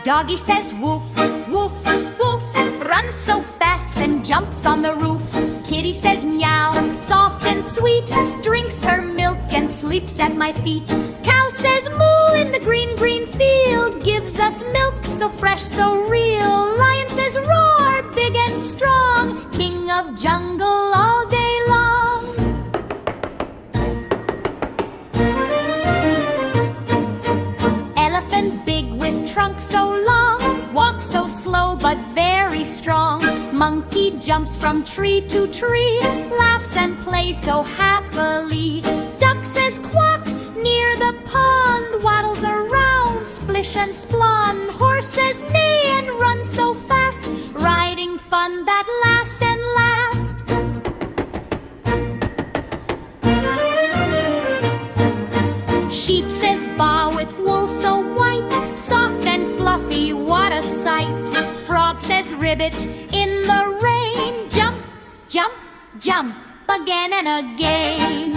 Doggy says woof, woof, woof, runs so fast and jumps on the roof. Kitty says meow, soft and sweet, drinks her milk and sleeps at my feet. Cow says moo in the green, green field, gives us milk so fresh, so real. Lion says roar, big and strong, king of jungle all day long. Elephant big with trunk so long, walks so slow but very strong. Monkey jumps from tree to tree, laughs and plays so happily. Duck says quack near the pond, waddles around, splish and splon. Horse says neigh and runs so fast, riding fun that last and last. Sheep says baa with wool so white, soft and fluffy, what a sight. Frog says ribbit in the rain, jump, jump, jump again and again.